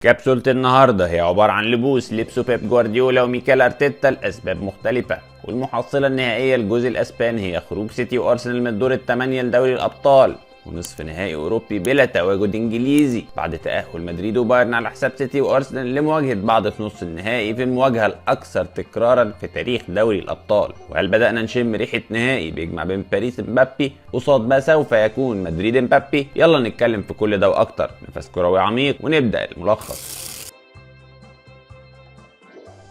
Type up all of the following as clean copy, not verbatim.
كبسولة النهاردة هي عبارة عن لبوس لبسه بيب جوارديولا وميكيل أرتيتا لأسباب مختلفة، والمحصلة النهائية للجزء الأسباني هي خروج سيتي وأرسنال من دور الثمانية لدوري الأبطال ونصف نهائي أوروبي بلا تواجد إنجليزي بعد تأهل مدريد وبايرن على حساب سيتي وأرسنال لمواجهة بعض في نص النهائي في المواجهة الأكثر تكرارا في تاريخ دوري الأبطال. وهل بدأنا نشم ريحة نهائي بيجمع بين باريس مبابي قصاد ما سوف يكون مدريد مبابي؟ يلا نتكلم في كل ده وأكتر، نفس كروي عميق ونبدأ الملخص.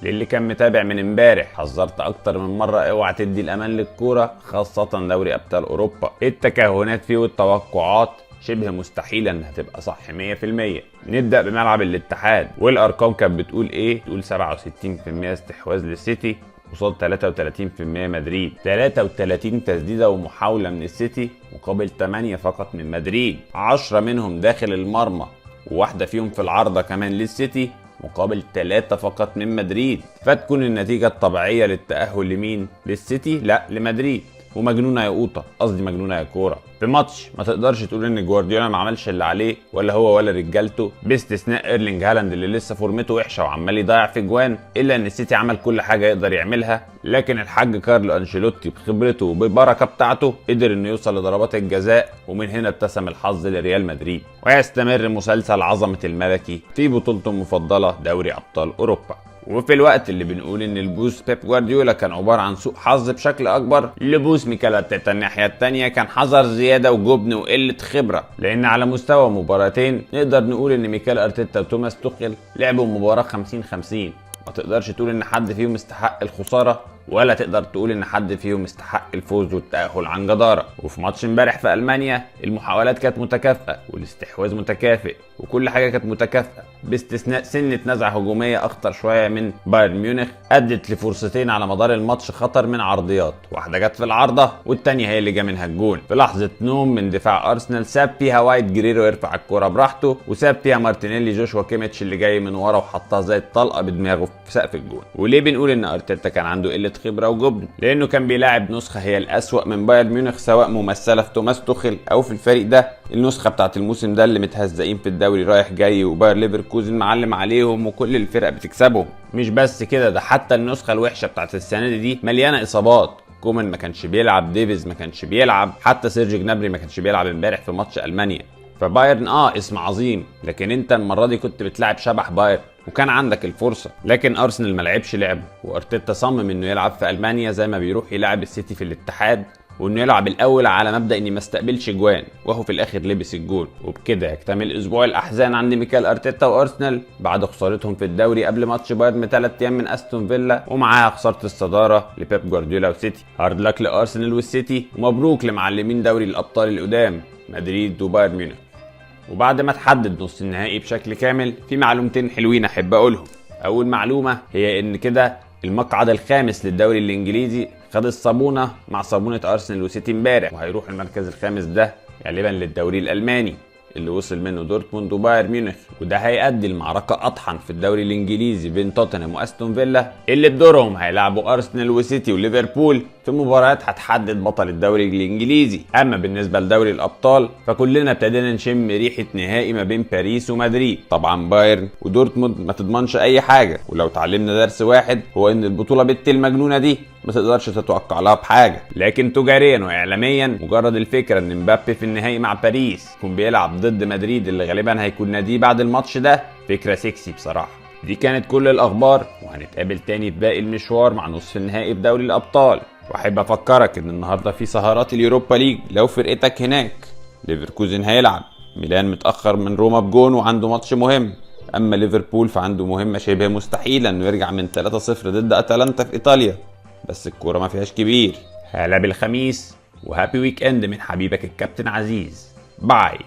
للي كان متابع من امبارح حذرت اكتر من مره اوعى تدي الامان للكوره، خاصه دوري ابطال اوروبا. التكهنات فيه والتوقعات شبه مستحيله انها تبقى صح 100%. نبدا بملعب الاتحاد، والارقام كانت بتقول ايه؟ تقول 67% استحواذ للسيتي قصاد 33% مدريد، 33 تسديده ومحاوله من السيتي مقابل 8 فقط من مدريد، 10 منهم داخل المرمى وواحده فيهم في العارضه كمان للسيتي مقابل 3 فقط من مدريد. فتكون النتيجة الطبيعية للتأهل لمين؟ للسيتي؟ لا، لمدريد. ومجنونة يا قوطة، قصدي مجنونة يا كورة. في ماتش ما تقدرش تقول ان جوارديولا ما عملش اللي عليه ولا هو ولا رجالته، باستثناء ايرلينج هالاند اللي لسه فورمته وحشه وعمال يضيع في جوان، الا ان السيتي عمل كل حاجه يقدر يعملها. لكن الحاج كارلو انشيلوتي بخبرته وبالبركه بتاعته قدر انه يوصل لضربات الجزاء، ومن هنا ابتسم الحظ لريال مدريد ويستمر مسلسل عظمه الملكي في بطولته المفضله دوري ابطال اوروبا. وفي الوقت اللي بنقول ان البوس بيب جوارديولا كان عباره عن سوء حظ بشكل اكبر، لبوس ميكيل أرتيتا الناحيه الثانيه كان حذر زياده وجبن وقله خبره. لان على مستوى مباراتين نقدر نقول ان ميكيل أرتيتا وتوماس توخيل لعبوا مباراه 50-50. ما تقدرش تقول ان حد فيهم استحق الخساره، ولا تقدر تقول ان حد فيهم استحق الفوز والتأهل عن جدارة. وفي ماتش امبارح في ألمانيا المحاولات كانت متكافئة والاستحواذ متكافئ وكل حاجة كانت متكافئة، باستثناء سنة نزعة هجومية اخطر شوية من بايرن ميونخ ادت لفرصتين على مدار الماتش خطر من عرضيات، واحدة جت في العارضة والتانية هي اللي جا منها الجون. في لحظة نوم من دفاع ارسنال ساب فيها وايت جريرو يرفع الكرة براحته، وساب فيها مارتينيلي جوشوا كيميتش اللي جاي من ورا وحطها زي الطلقة بدماغه في سقف الجون. وليه بنقول ان أرتيتا كان عنده قلة خبرة وجبن؟ لانه كان بيلاعب نسخة هي الاسوأ من بايرن ميونخ، سواء ممثلة في توماس توخيل او في الفريق ده. النسخة بتاعت الموسم ده اللي متهزقين في الدوري رايح جاي، وباير ليفركوزن معلم عليهم وكل الفرق بتكسبهم. مش بس كده، ده حتى النسخة الوحشة بتاعت السنة دي مليانة اصابات. كومان ما كانش بيلعب، ديفيز ما كانش بيلعب، حتى سيرجي جنابري ما كانش بيلعب امبارح في ماتش المانيا. فبايرن اسم عظيم، لكن انت المرة دي كنت بتلعب شبح بايرن وكان عندك الفرصة. لكن ارسنال ما لعبش لعبه، وارتيتا صمم انه يلعب في المانيا زي ما بيروح يلعب السيتي في الاتحاد، وانه يلعب الاول على مبدا اني ما استقبلش جوان، وهو في الاخر لبس الجول. وبكده يكتمل اسبوع الاحزان عند ميكيل أرتيتا وارسنال بعد خسارتهم في الدوري قبل ماتش بايرن ب3 ايام من استون فيلا، ومعاها خساره الصداره لبيب جوارديولا وسيتي. هارد لك لارسنال والسيتي، ومبروك لمعلمين دوري الابطال القدام مدريد وبايرن ميونخ. وبعد ما تحدد نص النهائي بشكل كامل، في معلومتين حلوين احب اقولهم. اول معلومه هي ان كده المقعد الخامس للدوري الانجليزي خد الصابونه مع صابونه ارسنال وسيتي امبارح، وهيروح المركز الخامس ده غالبا للدوري الالماني اللي وصل منه دورتموند وبايرن ميونخ. وده هيؤدي المعركه اطحن في الدوري الانجليزي بين توتنهام واستون فيلا، اللي بدورهم هيلعبوا ارسنال وسيتي وليفربول في مباريات هتحدد بطل الدوري الانجليزي. اما بالنسبه لدوري الابطال فكلنا ابتدينا نشم ريحه نهائي ما بين باريس ومدريد. طبعا بايرن ودورتموند ما تضمنش اي حاجه، ولو اتعلمنا درس واحد هو ان البطوله بنت المجنونه دي ما تقدرش تتوقع لها بحاجه. لكن تجاريا واعلاميا مجرد الفكره ان مبابي في النهائي مع باريس يكون بيلعب ضد مدريد اللي غالبا هيكون ناديه بعد الماتش ده فكره سكسي بصراحه. دي كانت كل الاخبار، وهنتقابل تاني في باقي المشوار مع نصف النهائي في دوري الابطال. واحب افكرك ان النهارده في سهرات اليوروبا ليج لو فرقتك هناك. ليفركوزن هيلعب، ميلان متاخر من روما بجون وعنده ماتش مهم، اما ليفربول فعنده مهمه شبه مستحيله انه يرجع من 3-0 ضد اتلانتا في ايطاليا، بس الكوره ما فيهاش كبير. هلا بالخميس وهابي ويك اند من حبيبك الكابتن عزيز. باي.